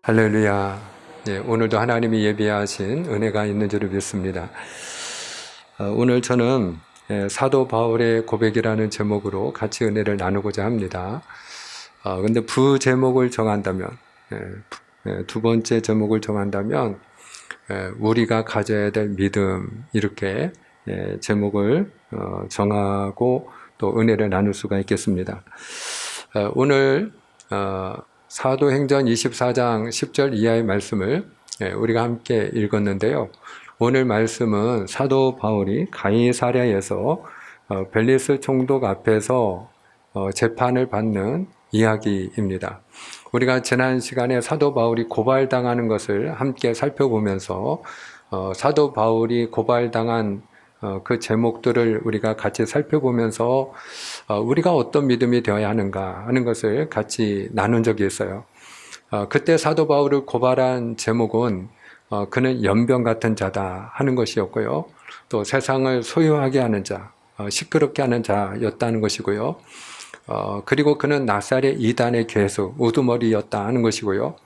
할렐루야. 예, 오늘도 하나님이 예비하신 은혜가 있는 줄을 믿습니다. 오늘 저는 사도 바울의 고백이라는 제목으로 같이 은혜를 나누고자 합니다. 근데 부제목을 정한다면, 두 번째 제목을 정한다면, 우리가 가져야 될 믿음, 이렇게 제목을 정하고 또 은혜를 나눌 수가 있겠습니다. 오늘 사도행전 24장 10절 이하의 말씀을 우리가 함께 읽었는데요. 오늘 말씀은 사도 바울이 가이사랴에서 벨리스 총독 앞에서 재판을 받는 이야기입니다. 우리가 지난 시간에 사도 바울이 고발당하는 것을 함께 살펴보면서 사도 바울이 고발당한 그 제목들을 우리가 같이 살펴보면서 우리가 어떤 믿음이 되어야 하는가 하는 것을 같이 나눈 적이 있어요. 그때 사도 바울을 고발한 제목은 그는 연병 같은 자다 하는 것이었고요. 또 세상을 소유하게 하는 자, 시끄럽게 하는 자였다는 것이고요. 그리고 그는 나사렛 이단의 괴수, 우두머리였다 하는 것이고요.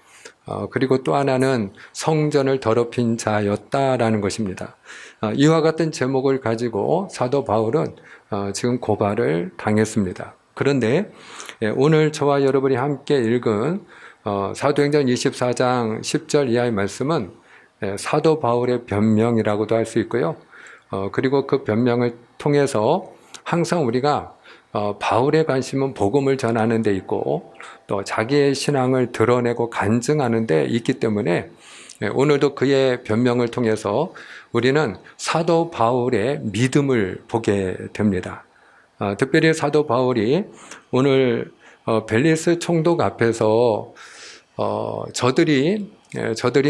그리고 또 하나는 성전을 더럽힌 자였다라는 것입니다. 이와 같은 제목을 가지고 사도 바울은 지금 고발을 당했습니다. 그런데 오늘 저와 여러분이 함께 읽은 사도행전 24장 10절 이하의 말씀은 사도 바울의 변명이라고도 할 수 있고요. 그리고 그 변명을 통해서 항상 우리가 바울의 관심은 복음을 전하는 데 있고 또 자기의 신앙을 드러내고 간증하는 데 있기 때문에 오늘도 그의 변명을 통해서 우리는 사도 바울의 믿음을 보게 됩니다. 특별히 사도 바울이 오늘 벨리스 총독 앞에서 저들이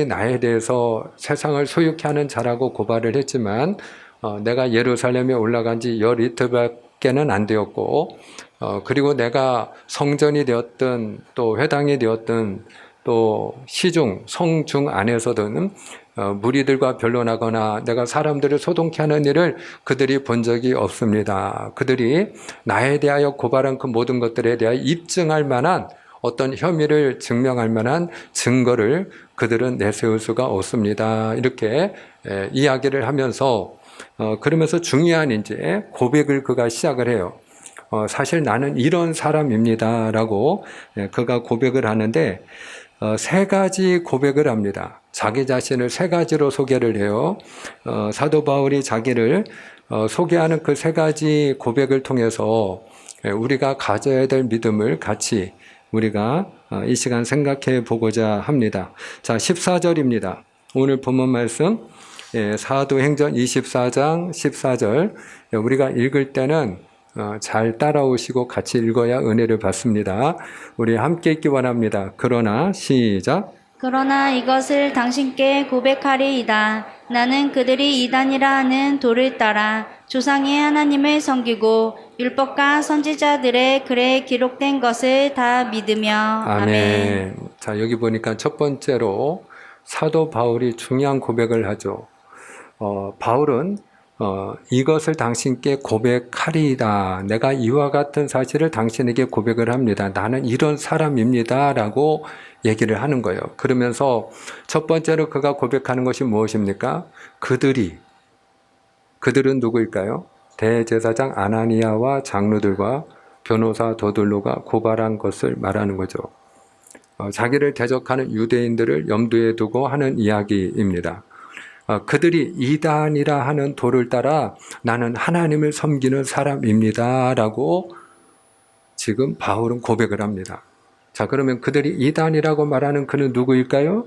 나에 대해서 세상을 소유케 하는 자라고 고발을 했지만 내가 예루살렘에 올라간 지 열이틀밖에는 안 되었고 그리고 내가 성전이 되었든 또 회당이 되었든 또 시중, 성중 안에서든 무리들과 변론하거나 내가 사람들을 소동케 하는 일을 그들이 본 적이 없습니다. 그들이 나에 대하여 고발한 그 모든 것들에 대하여 입증할 만한 어떤 혐의를 증명할 만한 증거를 그들은 내세울 수가 없습니다. 이렇게 이야기를 하면서 그러면서 중요한 이제 고백을 그가 시작을 해요. 사실 나는 이런 사람입니다. 라고 그가 고백을 하는데 세 가지 고백을 합니다. 자기 자신을 세 가지로 소개를 해요. 사도 바울이 자기를 소개하는 그 세 가지 고백을 통해서 우리가 가져야 될 믿음을 같이 우리가 이 시간 생각해 보고자 합니다. 자, 14절입니다. 오늘 본문 말씀 사도행전 24장 14절 우리가 읽을 때는 잘 따라오시고 같이 읽어야 은혜를 받습니다. 우리 함께 읽기 원합니다. 그러나 시작. 그러나 이것을 당신께 고백하리이다. 나는 그들이 이단이라 하는 도를 따라 조상의 하나님을 섬기고 율법과 선지자들의 글에 기록된 것을 다 믿으며 아멘. 자, 여기 보니까 첫 번째로 사도 바울이 중요한 고백을 하죠. 바울은 이것을 당신께 고백하리이다. 내가 이와 같은 사실을 당신에게 고백을 합니다. 나는 이런 사람입니다. 라고 얘기를 하는 거예요. 그러면서 첫 번째로 그가 고백하는 것이 무엇입니까? 그들은 누구일까요? 대제사장 아나니아와 장로들과 변호사 도들로가 고발한 것을 말하는 거죠. 자기를 대적하는 유대인들을 염두에 두고 하는 이야기입니다. 그들이 이단이라 하는 도를 따라 나는 하나님을 섬기는 사람입니다. 라고 지금 바울은 고백을 합니다. 자, 그러면 그들이 이단이라고 말하는 그는 누구일까요?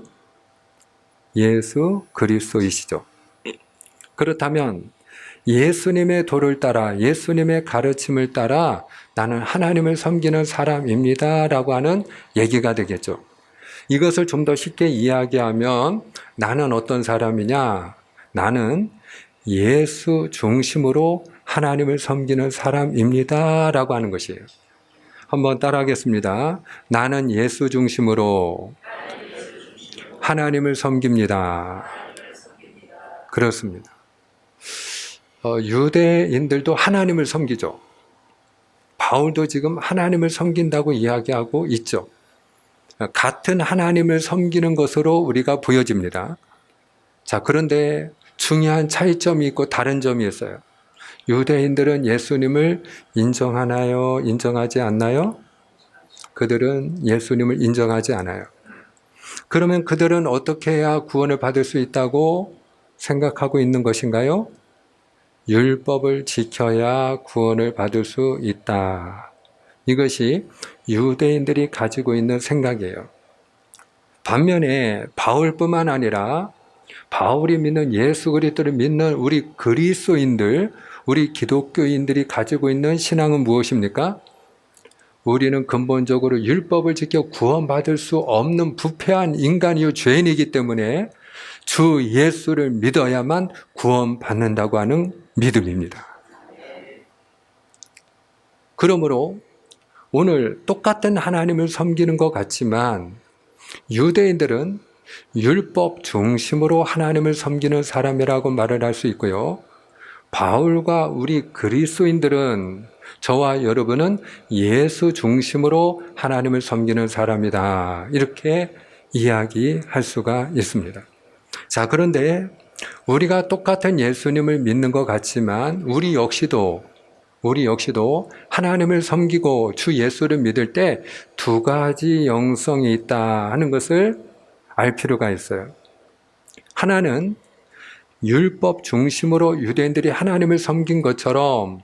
예수 그리스도이시죠. 그렇다면 예수님의 도를 따라 예수님의 가르침을 따라 나는 하나님을 섬기는 사람입니다. 라고 하는 얘기가 되겠죠. 이것을 좀 더 쉽게 이야기하면 나는 어떤 사람이냐? 나는 예수 중심으로 하나님을 섬기는 사람입니다. 라고 하는 것이에요. 한번 따라하겠습니다. 나는 예수 중심으로 하나님을 섬깁니다. 그렇습니다. 유대인들도 하나님을 섬기죠. 바울도 지금 하나님을 섬긴다고 이야기하고 있죠. 같은 하나님을 섬기는 것으로 우리가 보여집니다. 자, 그런데 중요한 차이점이 있고 다른 점이 있어요. 유대인들은 예수님을 인정하나요? 인정하지 않나요? 그들은 예수님을 인정하지 않아요. 그러면 그들은 어떻게 해야 구원을 받을 수 있다고 생각하고 있는 것인가요? 율법을 지켜야 구원을 받을 수 있다. 이것이 유대인들이 가지고 있는 생각이에요. 반면에 바울뿐만 아니라 바울이 믿는 예수 그리스도를 믿는 우리 그리스도인들, 우리 기독교인들이 가지고 있는 신앙은 무엇입니까? 우리는 근본적으로 율법을 지켜 구원받을 수 없는 부패한 인간이요 죄인이기 때문에 주 예수를 믿어야만 구원받는다고 하는 믿음입니다. 그러므로 오늘 똑같은 하나님을 섬기는 것 같지만 유대인들은 율법 중심으로 하나님을 섬기는 사람이라고 말을 할 수 있고요. 바울과 우리 그리스도인들은 저와 여러분은 예수 중심으로 하나님을 섬기는 사람이다. 이렇게 이야기할 수가 있습니다. 자, 그런데 우리가 똑같은 예수님을 믿는 것 같지만 우리 역시도 하나님을 섬기고 주 예수를 믿을 때 두 가지 영성이 있다 하는 것을 알 필요가 있어요. 하나는 율법 중심으로 유대인들이 하나님을 섬긴 것처럼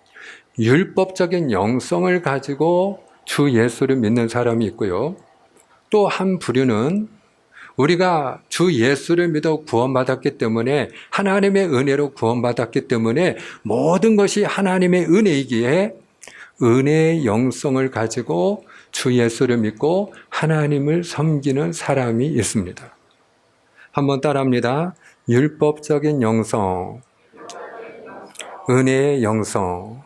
율법적인 영성을 가지고 주 예수를 믿는 사람이 있고요. 또 한 부류는 우리가 주 예수를 믿어 구원받았기 때문에 하나님의 은혜로 구원받았기 때문에 모든 것이 하나님의 은혜이기에 은혜의 영성을 가지고 주 예수를 믿고 하나님을 섬기는 사람이 있습니다. 한번 따라합니다. 율법적인 영성, 은혜의 영성.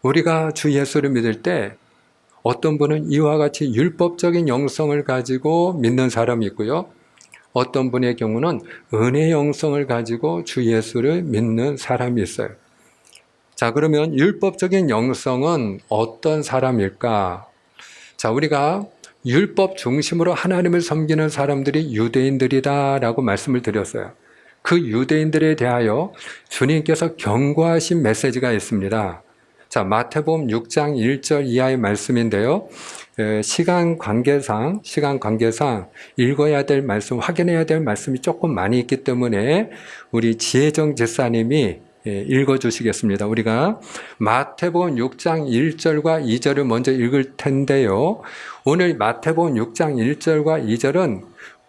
우리가 주 예수를 믿을 때 어떤 분은 이와 같이 율법적인 영성을 가지고 믿는 사람이 있고요. 어떤 분의 경우는 은혜의 영성을 가지고 주 예수를 믿는 사람이 있어요. 자, 그러면 율법적인 영성은 어떤 사람일까? 자, 우리가 율법 중심으로 하나님을 섬기는 사람들이 유대인들이다라고 말씀을 드렸어요. 그 유대인들에 대하여 주님께서 경고하신 메시지가 있습니다. 자, 마태복음 6장 1절 이하의 말씀인데요. 시간 관계상 읽어야 될 말씀, 확인해야 될 말씀이 조금 많이 있기 때문에 우리 지혜정 집사님이 읽어주시겠습니다. 우리가 마태복음 6장 1절과 2절을 먼저 읽을 텐데요. 오늘 마태복음 6장 1절과 2절은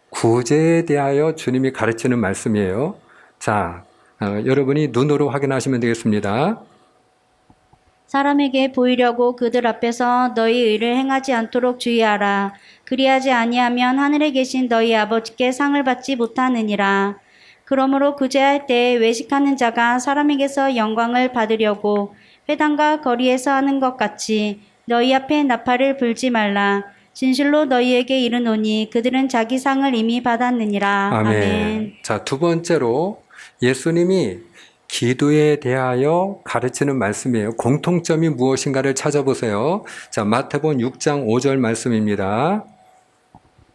구제에 대하여 주님이 가르치는 말씀이에요. 자, 여러분이 눈으로 확인하시면 되겠습니다. 사람에게 보이려고 그들 앞에서 너희 의를 행하지 않도록 주의하라. 그리하지 아니하면 하늘에 계신 너희 아버지께 상을 받지 못하느니라. 그러므로 구제할 때 외식하는 자가 사람에게서 영광을 받으려고 회당과 거리에서 하는 것 같이 너희 앞에 나팔을 불지 말라. 진실로 너희에게 이르노니 그들은 자기 상을 이미 받았느니라. 아멘. 자, 두 번째로 예수님이 기도에 대하여 가르치는 말씀이에요. 공통점이 무엇인가를 찾아보세요. 자, 마태복음 6장 5절 말씀입니다.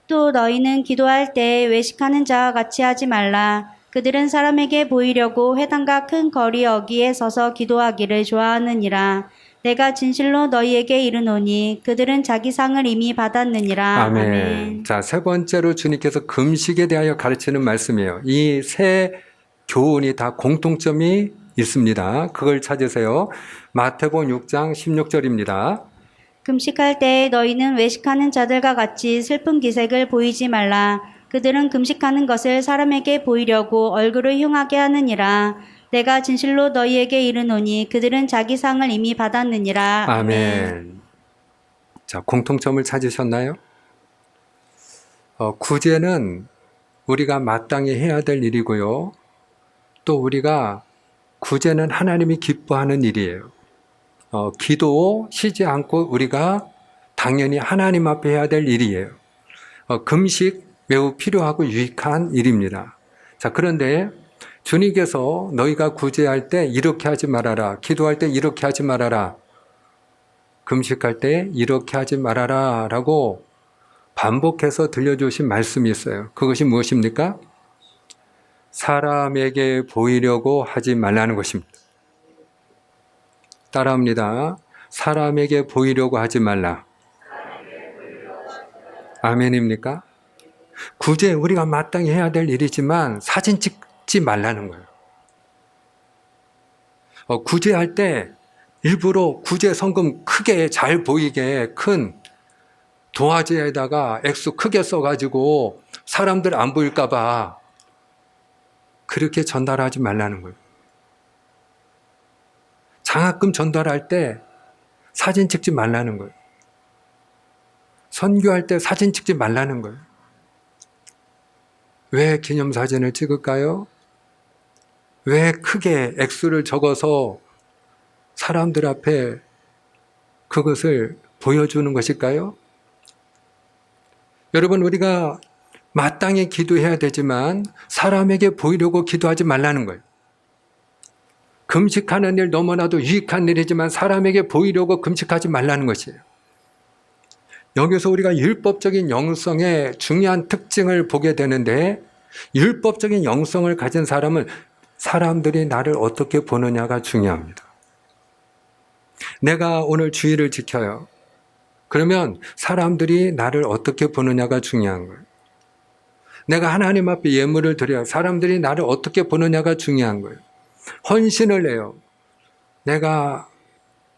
또 너희는 기도할 때 외식하는 자와 같이 하지 말라. 그들은 사람에게 보이려고 회당과 큰 거리 어귀에 서서 기도하기를 좋아하느니라. 내가 진실로 너희에게 이르노니 그들은 자기 상을 이미 받았느니라. 아멘. 자, 세 번째로 주님께서 금식에 대하여 가르치는 말씀이에요. 이 세 교훈이 다 공통점이 있습니다. 그걸 찾으세요. 마태복음 6장 16절입니다. 금식할 때 너희는 외식하는 자들과 같이 슬픈 기색을 보이지 말라. 그들은 금식하는 것을 사람에게 보이려고 얼굴을 흉하게 하느니라. 내가 진실로 너희에게 이르노니 그들은 자기 상을 이미 받았느니라. 아멘. 자, 공통점을 찾으셨나요? 구제는 우리가 마땅히 해야 될 일이고요. 또 우리가 구제는 하나님이 기뻐하는 일이에요. 기도 쉬지 않고 우리가 당연히 하나님 앞에 해야 될 일이에요. 금식 매우 필요하고 유익한 일입니다. 자, 그런데 주님께서 너희가 구제할 때 이렇게 하지 말아라. 기도할 때 이렇게 하지 말아라. 금식할 때 이렇게 하지 말아라. 라고 반복해서 들려주신 말씀이 있어요. 그것이 무엇입니까? 사람에게 보이려고 하지 말라는 것입니다. 따라합니다. 사람에게 보이려고 하지 말라. 아멘입니까? 굳이 우리가 마땅히 해야 될 일이지만 사진 찍지 말라는 거예요. 구제할 때 일부러 구제 성금 크게 잘 보이게 큰 도화지에다가 액수 크게 써가지고 사람들 안 보일까봐 그렇게 전달하지 말라는 거예요. 장학금 전달할 때 사진 찍지 말라는 거예요. 선교할 때 사진 찍지 말라는 거예요. 왜 기념사진을 찍을까요? 왜 크게 액수를 적어서 사람들 앞에 그것을 보여주는 것일까요? 여러분, 우리가 마땅히 기도해야 되지만 사람에게 보이려고 기도하지 말라는 거예요. 금식하는 일 너무나도 유익한 일이지만 사람에게 보이려고 금식하지 말라는 것이에요. 여기서 우리가 율법적인 영성의 중요한 특징을 보게 되는데, 율법적인 영성을 가진 사람은 사람들이 나를 어떻게 보느냐가 중요합니다. 내가 오늘 주의를 지켜요. 그러면 사람들이 나를 어떻게 보느냐가 중요한 거예요. 내가 하나님 앞에 예물을 드려요. 사람들이 나를 어떻게 보느냐가 중요한 거예요. 헌신을 해요. 내가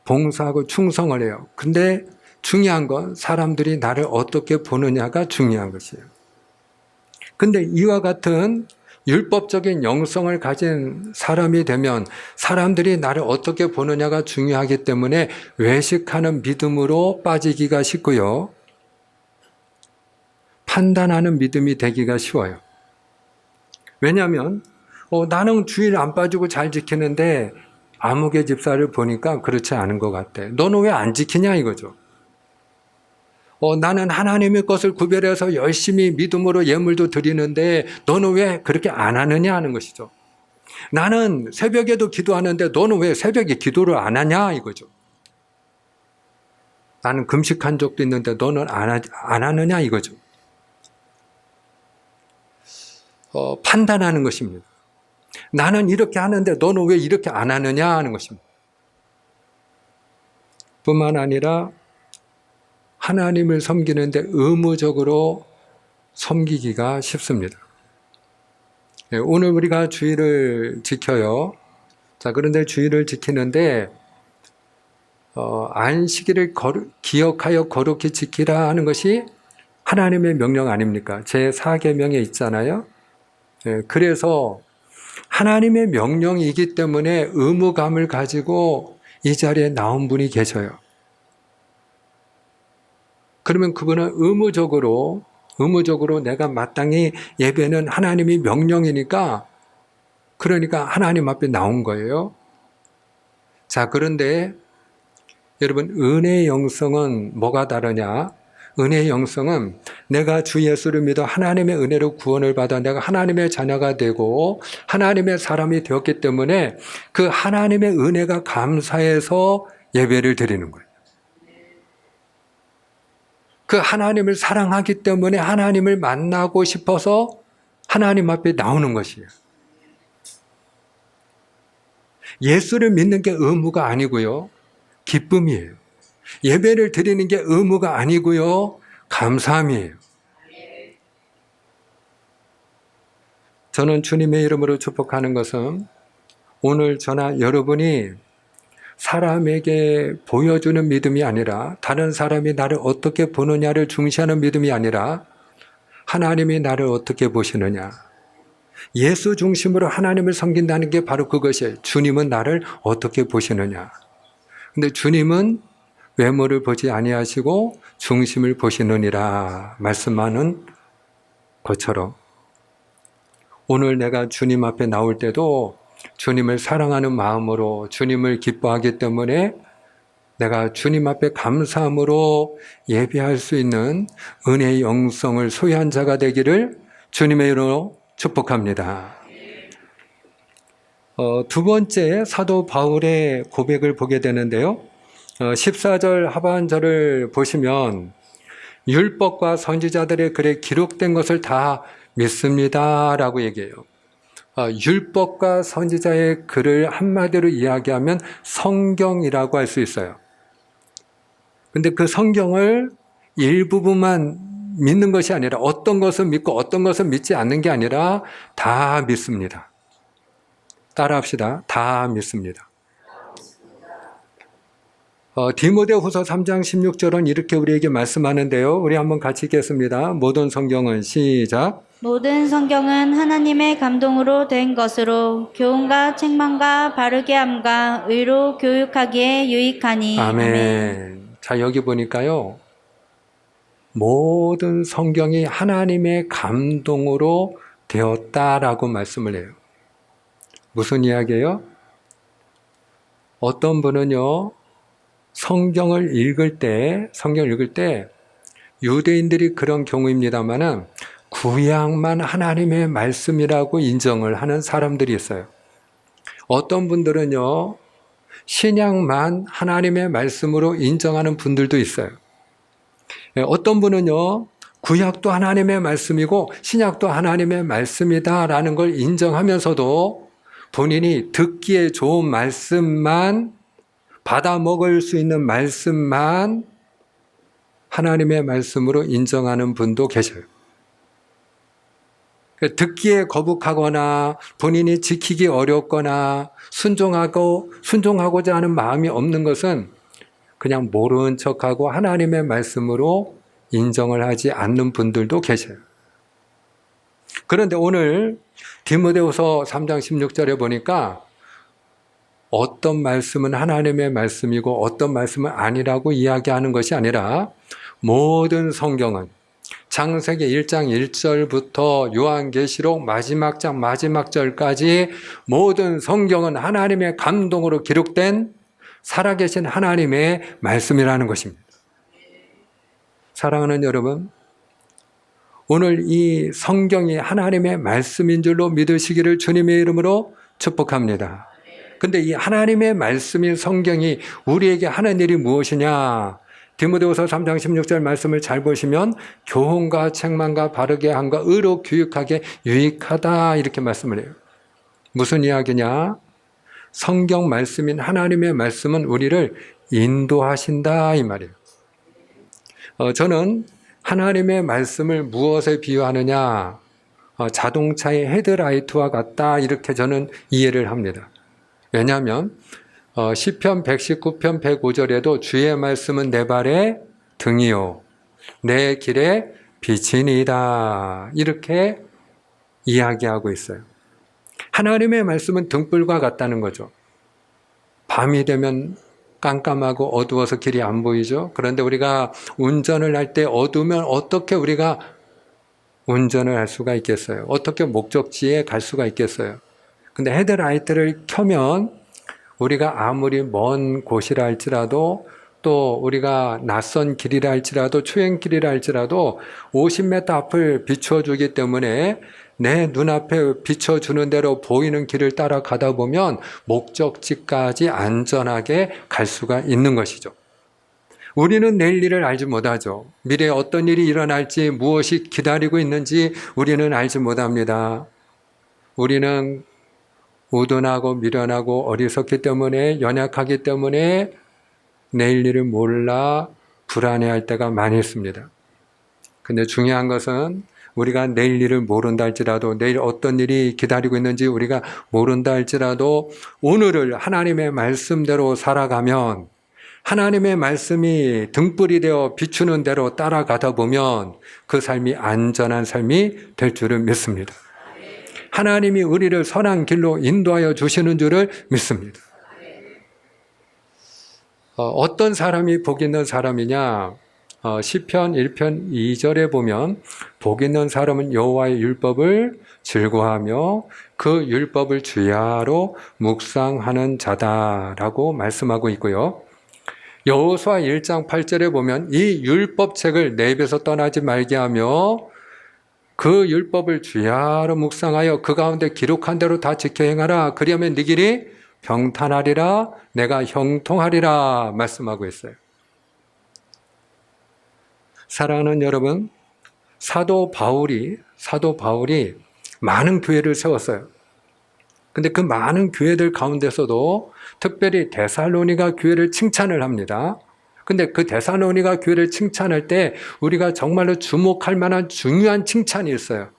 봉사하고 충성을 해요. 근데 중요한 건 사람들이 나를 어떻게 보느냐가 중요한 것이에요. 근데 이와 같은 율법적인 영성을 가진 사람이 되면 사람들이 나를 어떻게 보느냐가 중요하기 때문에 외식하는 믿음으로 빠지기가 쉽고요. 판단하는 믿음이 되기가 쉬워요. 왜냐하면 나는 주일 안 빠지고 잘 지키는데 아무개 집사를 보니까 그렇지 않은 것 같아. 너는 왜 안 지키냐 이거죠. 나는 하나님의 것을 구별해서 열심히 믿음으로 예물도 드리는데 너는 왜 그렇게 안 하느냐 하는 것이죠. 나는 새벽에도 기도하는데 너는 왜 새벽에 기도를 안 하냐 이거죠. 나는 금식한 적도 있는데 너는 안 하느냐 이거죠. 판단하는 것입니다. 나는 이렇게 하는데 너는 왜 이렇게 안 하느냐 하는 것입니다. 뿐만 아니라 하나님을 섬기는데 의무적으로 섬기기가 쉽습니다. 오늘 우리가 주의를 지켜요. 자, 그런데 주의를 지키는데 안식일을 기억하여 거룩히 지키라 하는 것이 하나님의 명령 아닙니까? 제4계명에 있잖아요. 그래서 하나님의 명령이기 때문에 의무감을 가지고 이 자리에 나온 분이 계셔요. 그러면 그분은 의무적으로 내가 마땅히 예배는 하나님이 명령이니까 그러니까 하나님 앞에 나온 거예요. 자, 그런데 여러분 은혜의 영성은 뭐가 다르냐? 은혜의 영성은 내가 주 예수를 믿어 하나님의 은혜로 구원을 받아 내가 하나님의 자녀가 되고 하나님의 사람이 되었기 때문에 그 하나님의 은혜가 감사해서 예배를 드리는 거예요. 그 하나님을 사랑하기 때문에 하나님을 만나고 싶어서 하나님 앞에 나오는 것이에요. 예수를 믿는 게 의무가 아니고요. 기쁨이에요. 예배를 드리는 게 의무가 아니고요. 감사함이에요. 저는 주님의 이름으로 축복하는 것은 오늘 저나 여러분이 사람에게 보여주는 믿음이 아니라 다른 사람이 나를 어떻게 보느냐를 중시하는 믿음이 아니라 하나님이 나를 어떻게 보시느냐. 예수 중심으로 하나님을 섬긴다는 게 바로 그것이에요. 주님은 나를 어떻게 보시느냐. 근데 주님은 외모를 보지 아니하시고 중심을 보시느니라 말씀하는 것처럼 오늘 내가 주님 앞에 나올 때도 주님을 사랑하는 마음으로 주님을 기뻐하기 때문에 내가 주님 앞에 감사함으로 예배할 수 있는 은혜의 영성을 소유한 자가 되기를 주님의 이름으로 축복합니다. 두 번째 사도 바울의 고백을 보게 되는데요. 14절 하반절을 보시면 율법과 선지자들의 글에 기록된 것을 다 믿습니다라고 얘기해요. 율법과 선지자의 글을 한마디로 이야기하면 성경이라고 할 수 있어요. 근데 그 성경을 일부분만 믿는 것이 아니라 어떤 것은 믿고 어떤 것은 믿지 않는 게 아니라 다 믿습니다. 따라합시다. 다 믿습니다. 디모데후서 3장 16절은 이렇게 우리에게 말씀하는데요. 우리 한번 같이 읽겠습니다. 모든 성경은 시작. 모든 성경은 하나님의 감동으로 된 것으로 교훈과 책망과 바르게 함과 의로 교육하기에 유익하니. 아멘. 자, 여기 보니까요. 모든 성경이 하나님의 감동으로 되었다라고 말씀을 해요. 무슨 이야기예요? 어떤 분은요, 성경을 읽을 때 유대인들이 그런 경우입니다만은 구약만 하나님의 말씀이라고 인정을 하는 사람들이 있어요. 어떤 분들은요, 신약만 하나님의 말씀으로 인정하는 분들도 있어요. 어떤 분은요, 구약도 하나님의 말씀이고 신약도 하나님의 말씀이다라는 걸 인정하면서도 본인이 듣기에 좋은 말씀만, 받아 먹을 수 있는 말씀만 하나님의 말씀으로 인정하는 분도 계셔요. 듣기에 거북하거나 본인이 지키기 어렵거나 순종하고자 하는 마음이 없는 것은 그냥 모르는 척하고 하나님의 말씀으로 인정을 하지 않는 분들도 계셔요. 그런데 오늘 디모데후서 3장 16절에 보니까 어떤 말씀은 하나님의 말씀이고 어떤 말씀은 아니라고 이야기하는 것이 아니라 모든 성경은 창세기 1장 1절부터 요한계시록 마지막 장 마지막 절까지 모든 성경은 하나님의 감동으로 기록된 살아계신 하나님의 말씀이라는 것입니다. 사랑하는 여러분, 오늘 이 성경이 하나님의 말씀인 줄로 믿으시기를 주님의 이름으로 축복합니다. 근데 이 하나님의 말씀인 성경이 우리에게 하는 일이 무엇이냐? 디모데후서 3장 16절 말씀을 잘 보시면 교훈과 책망과 바르게 함과 의로 교육하게 유익하다 이렇게 말씀을 해요. 무슨 이야기냐? 성경 말씀인 하나님의 말씀은 우리를 인도하신다 이 말이에요. 저는 하나님의 말씀을 무엇에 비유하느냐? 자동차의 헤드라이트와 같다 이렇게 저는 이해를 합니다. 왜냐하면 시편 119편 105절에도 주의 말씀은 내 발의 등이요 내 길의 빛이니이다 이렇게 이야기하고 있어요. 하나님의 말씀은 등불과 같다는 거죠. 밤이 되면 깜깜하고 어두워서 길이 안 보이죠. 그런데 우리가 운전을 할 때 어두우면 어떻게 우리가 운전을 할 수가 있겠어요? 어떻게 목적지에 갈 수가 있겠어요? 근데 헤드라이트를 켜면 우리가 아무리 먼 곳이라 할지라도 또 우리가 낯선 길이라 할지라도 초행길이라 할지라도 50m 앞을 비추어주기 때문에 내 눈앞에 비춰주는 대로 보이는 길을 따라가다 보면 목적지까지 안전하게 갈 수가 있는 것이죠. 우리는 내일 일을 알지 못하죠. 미래에 어떤 일이 일어날지 무엇이 기다리고 있는지 우리는 알지 못합니다. 우리는 우둔하고 미련하고 어리석기 때문에 연약하기 때문에 내일 일을 몰라 불안해할 때가 많이 있습니다. 근데 중요한 것은 우리가 내일 일을 모른다 할지라도 내일 어떤 일이 기다리고 있는지 우리가 모른다 할지라도 오늘을 하나님의 말씀대로 살아가면 하나님의 말씀이 등불이 되어 비추는 대로 따라가다 보면 그 삶이 안전한 삶이 될 줄을 믿습니다. 하나님이 우리를 선한 길로 인도하여 주시는 줄을 믿습니다. 어떤 사람이 복 있는 사람이냐? 시편 1편 2절에 보면 복 있는 사람은 여호와의 율법을 즐거워하며 그 율법을 주야로 묵상하는 자다라고 말씀하고 있고요. 여호수아 1장 8절에 보면 이 율법책을 내 입에서 떠나지 말게 하며 그 율법을 주야로 묵상하여 그 가운데 기록한 대로 다 지켜 행하라. 그리하면 네 길이 평탄하리라 내가 형통하리라 말씀하고 있어요. 사랑하는 여러분, 사도 바울이 많은 교회를 세웠어요. 근데 그 많은 교회들 가운데서도 특별히 데살로니가 교회를 칭찬을 합니다. 근데 그 데살로니가 교회를 칭찬할 때 우리가 정말로 주목할 만한 중요한 칭찬이 있어요.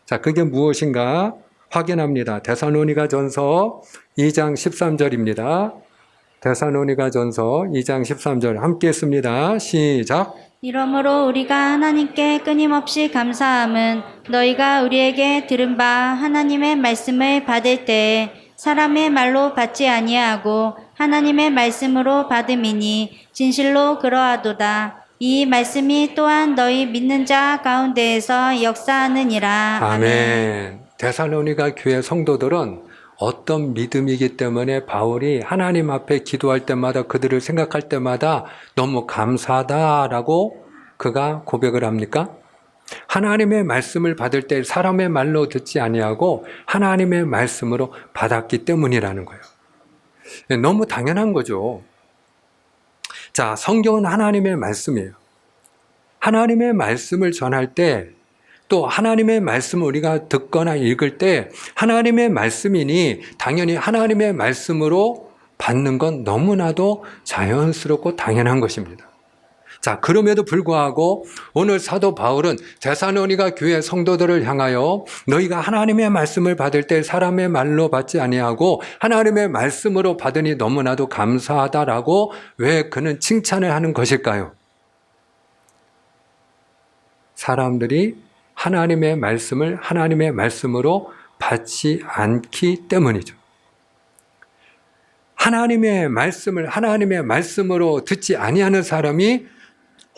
자, 그게 무엇인가 확인합니다. 데살로니가 전서 2장 13절입니다. 데살로니가 전서 2장 13절 함께 했습니다. 시작. 이러므로 우리가 하나님께 끊임없이 감사함은 너희가 우리에게 들은 바 하나님의 말씀을 받을 때에 사람의 말로 받지 아니하고 하나님의 말씀으로 받음이니 진실로 그러하도다. 이 말씀이 또한 너희 믿는 자 가운데에서 역사하느니라. 아멘. 데살로니가 교회 성도들은 어떤 믿음이기 때문에 바울이 하나님 앞에 기도할 때마다 그들을 생각할 때마다 너무 감사하다라고 그가 고백을 합니까? 하나님의 말씀을 받을 때 사람의 말로 듣지 아니하고 하나님의 말씀으로 받았기 때문이라는 거예요. 너무 당연한 거죠. 자, 성경은 하나님의 말씀이에요. 하나님의 말씀을 전할 때 또 하나님의 말씀을 우리가 듣거나 읽을 때 하나님의 말씀이니 당연히 하나님의 말씀으로 받는 건 너무나도 자연스럽고 당연한 것입니다. 자, 그럼에도 불구하고 오늘 사도 바울은 데살로니가 교회 성도들을 향하여 너희가 하나님의 말씀을 받을 때 사람의 말로 받지 아니하고 하나님의 말씀으로 받으니 너무나도 감사하다라고 왜 그는 칭찬을 하는 것일까요? 사람들이 하나님의 말씀을 하나님의 말씀으로 받지 않기 때문이죠. 하나님의 말씀을 하나님의 말씀으로 듣지 아니하는 사람이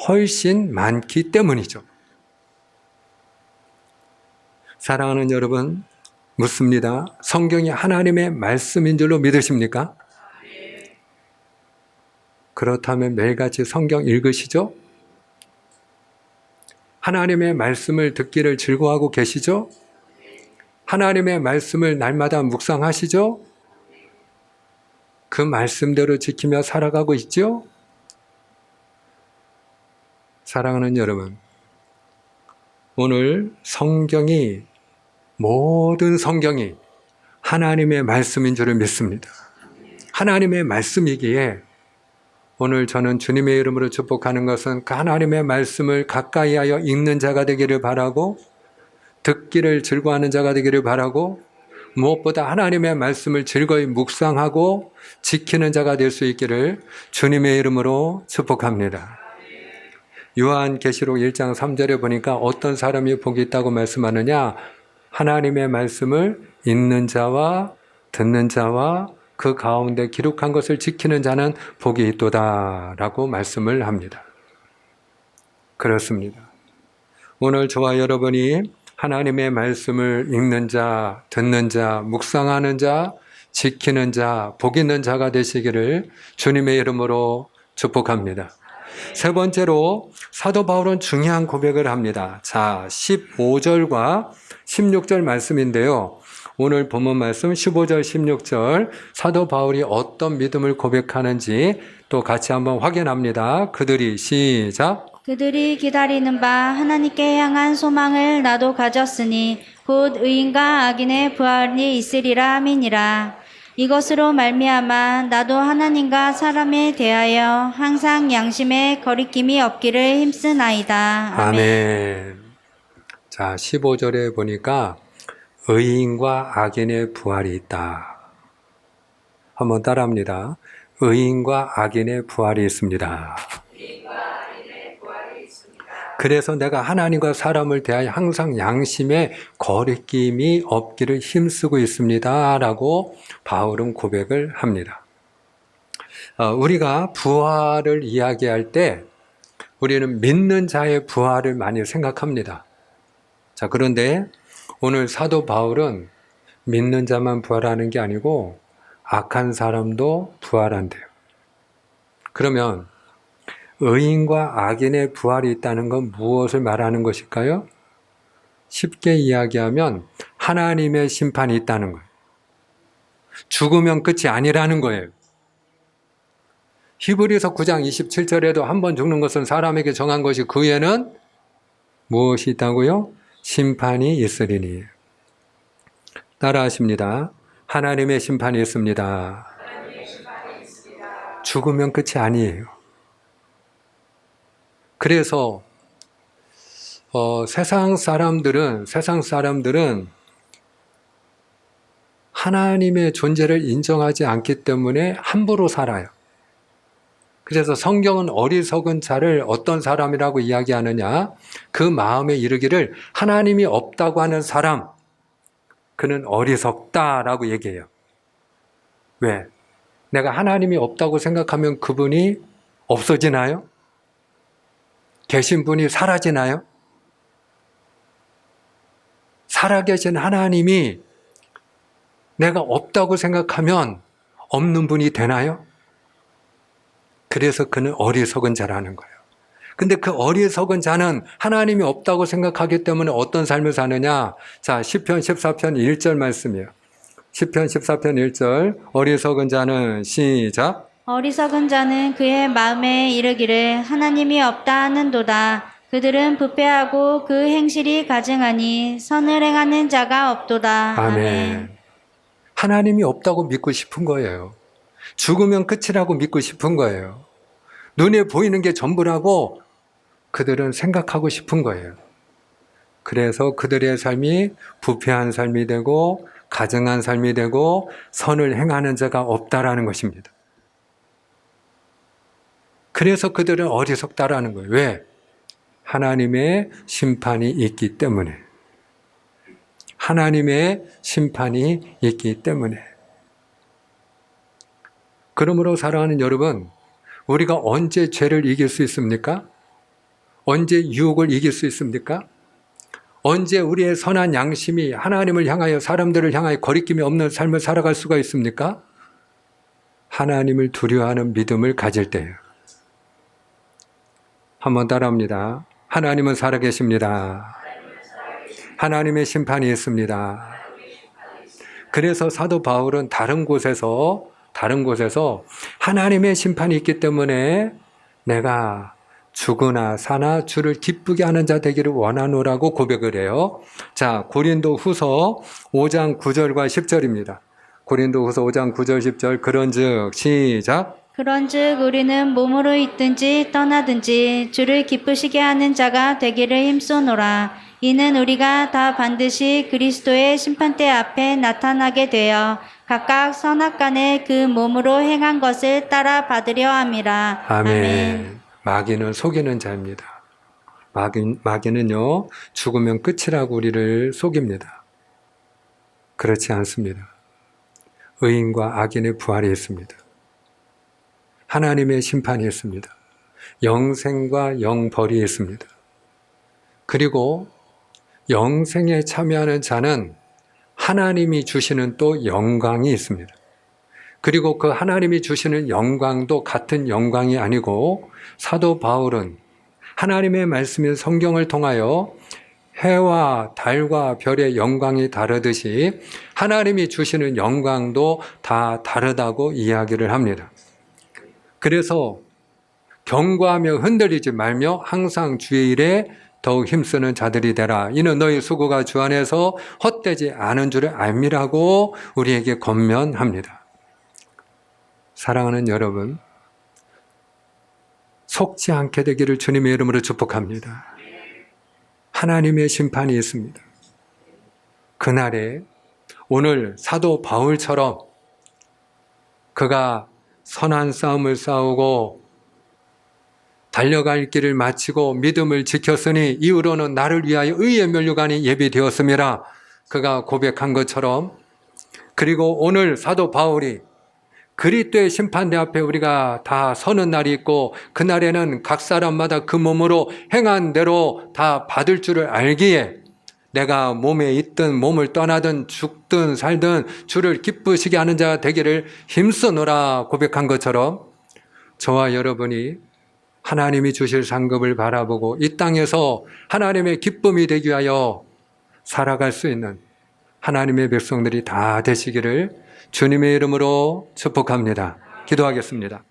훨씬 많기 때문이죠. 사랑하는 여러분, 묻습니다. 성경이 하나님의 말씀인 줄로 믿으십니까? 그렇다면 매일같이 성경 읽으시죠? 하나님의 말씀을 듣기를 즐거워하고 계시죠? 하나님의 말씀을 날마다 묵상하시죠? 그 말씀대로 지키며 살아가고 있죠? 사랑하는 여러분, 오늘 모든 성경이 하나님의 말씀인 줄을 믿습니다. 하나님의 말씀이기에 오늘 저는 주님의 이름으로 축복하는 것은 그 하나님의 말씀을 가까이 하여 읽는 자가 되기를 바라고 듣기를 즐거워하는 자가 되기를 바라고 무엇보다 하나님의 말씀을 즐거이 묵상하고 지키는 자가 될 수 있기를 주님의 이름으로 축복합니다. 요한계시록 1장 3절에 보니까 어떤 사람이 복이 있다고 말씀하느냐? 하나님의 말씀을 읽는 자와 듣는 자와 그 가운데 기록한 것을 지키는 자는 복이 있도다라고 말씀을 합니다. 그렇습니다. 오늘 저와 여러분이 하나님의 말씀을 읽는 자, 듣는 자, 묵상하는 자, 지키는 자, 복 있는 자가 되시기를 주님의 이름으로 축복합니다. 세 번째로 사도 바울은 중요한 고백을 합니다. 자, 15절과 16절 말씀인데요. 오늘 본문 말씀 15절, 16절 사도 바울이 어떤 믿음을 고백하는지 또 같이 한번 확인합니다. 그들이 시작. 그들이 기다리는 바 하나님께 향한 소망을 나도 가졌으니 곧 의인과 악인의 부활이 있으리라 함이니라. 이것으로 말미암아 나도 하나님과 사람에 대하여 항상 양심에 거리낌이 없기를 힘쓰나이다. 아멘. 자, 15절에 보니까 의인과 악인의 부활이 있다. 한번 따라합니다. 의인과 악인의 부활이 있습니다. 그래서 내가 하나님과 사람을 대하여 항상 양심에 거리낌이 없기를 힘쓰고 있습니다. 라고 바울은 고백을 합니다. 우리가 부활을 이야기할 때 우리는 믿는 자의 부활을 많이 생각합니다. 자, 그런데 오늘 사도 바울은 믿는 자만 부활하는 게 아니고 악한 사람도 부활한대요. 그러면 의인과 악인의 부활이 있다는 건 무엇을 말하는 것일까요? 쉽게 이야기하면 하나님의 심판이 있다는 거예요. 죽으면 끝이 아니라는 거예요. 히브리서 9장 27절에도 한 번 죽는 것은 사람에게 정한 것이 그 후에는 무엇이 있다고요? 심판이 있으리니. 따라하십니다. 하나님의 심판이 있습니다. 죽으면 끝이 아니에요. 그래서 세상 사람들은 하나님의 존재를 인정하지 않기 때문에 함부로 살아요. 그래서 성경은 어리석은 자를 어떤 사람이라고 이야기하느냐? 그 마음에 이르기를 하나님이 없다고 하는 사람, 그는 어리석다라고 얘기해요. 왜? 내가 하나님이 없다고 생각하면 그분이 없어지나요? 계신 분이 사라지나요? 살아계신 하나님이 내가 없다고 생각하면 없는 분이 되나요? 그래서 그는 어리석은 자라는 거예요. 근데 그 어리석은 자는 하나님이 없다고 생각하기 때문에 어떤 삶을 사느냐? 자, 시편 14편 1절 말씀이에요. 시편 14편 1절. 어리석은 자는 시작. 어리석은 자는 그의 마음에 이르기를 하나님이 없다 하는도다. 그들은 부패하고 그 행실이 가증하니 선을 행하는 자가 없도다. 아멘. 하나님이 없다고 믿고 싶은 거예요. 죽으면 끝이라고 믿고 싶은 거예요. 눈에 보이는 게 전부라고 그들은 생각하고 싶은 거예요. 그래서 그들의 삶이 부패한 삶이 되고 가증한 삶이 되고 선을 행하는 자가 없다라는 것입니다. 그래서 그들은 어리석다라는 거예요. 왜? 하나님의 심판이 있기 때문에. 하나님의 심판이 있기 때문에. 그러므로 사랑하는 여러분, 우리가 언제 죄를 이길 수 있습니까? 언제 유혹을 이길 수 있습니까? 언제 우리의 선한 양심이 하나님을 향하여 사람들을 향하여 거리낌이 없는 삶을 살아갈 수가 있습니까? 하나님을 두려워하는 믿음을 가질 때예요. 한번 따라합니다. 하나님은 살아계십니다. 하나님의 심판이 있습니다. 그래서 사도 바울은 다른 곳에서 하나님의 심판이 있기 때문에 내가 죽으나 사나 주를 기쁘게 하는 자 되기를 원하노라고 고백을 해요. 자, 고린도 후서 5장 9절과 10절입니다. 고린도 후서 5장 9절 10절. 그런즉 시작. 그런즉 우리는 몸으로 있든지 떠나든지 주를 기쁘시게 하는 자가 되기를 힘쓰노라. 이는 우리가 다 반드시 그리스도의 심판대 앞에 나타나게 되어 각각 선악간에 그 몸으로 행한 것을 따라 받으려 함이라. 아멘. 마귀는 속이는 자입니다. 마귀는요, 죽으면 끝이라고 우리를 속입니다. 그렇지 않습니다. 의인과 악인의 부활이 있습니다. 하나님의 심판이 있습니다. 영생과 영벌이 있습니다. 그리고 영생에 참여하는 자는 하나님이 주시는 또 영광이 있습니다. 그리고 그 하나님이 주시는 영광도 같은 영광이 아니고 사도 바울은 하나님의 말씀인 성경을 통하여 해와 달과 별의 영광이 다르듯이 하나님이 주시는 영광도 다 다르다고 이야기를 합니다. 그래서 경고하며 흔들리지 말며 항상 주의 일에 더욱 힘쓰는 자들이 되라. 이는 너희 수고가 주 안에서 헛되지 않은 줄을 알미라고 우리에게 권면합니다. 사랑하는 여러분, 속지 않게 되기를 주님의 이름으로 축복합니다. 하나님의 심판이 있습니다. 그날에 오늘 사도 바울처럼 그가 선한 싸움을 싸우고 달려갈 길을 마치고 믿음을 지켰으니 이후로는 나를 위하여 의의 면류관이 예비되었음이라 그가 고백한 것처럼, 그리고 오늘 사도 바울이 그리스도의 심판대 앞에 우리가 다 서는 날이 있고 그날에는 각 사람마다 그 몸으로 행한 대로 다 받을 줄을 알기에 내가 몸에 있든 몸을 떠나든 죽든 살든 주를 기쁘시게 하는 자 되기를 힘쓰노라 고백한 것처럼 저와 여러분이 하나님이 주실 상급을 바라보고 이 땅에서 하나님의 기쁨이 되기 위하여 살아갈 수 있는 하나님의 백성들이 다 되시기를 주님의 이름으로 축복합니다. 기도하겠습니다.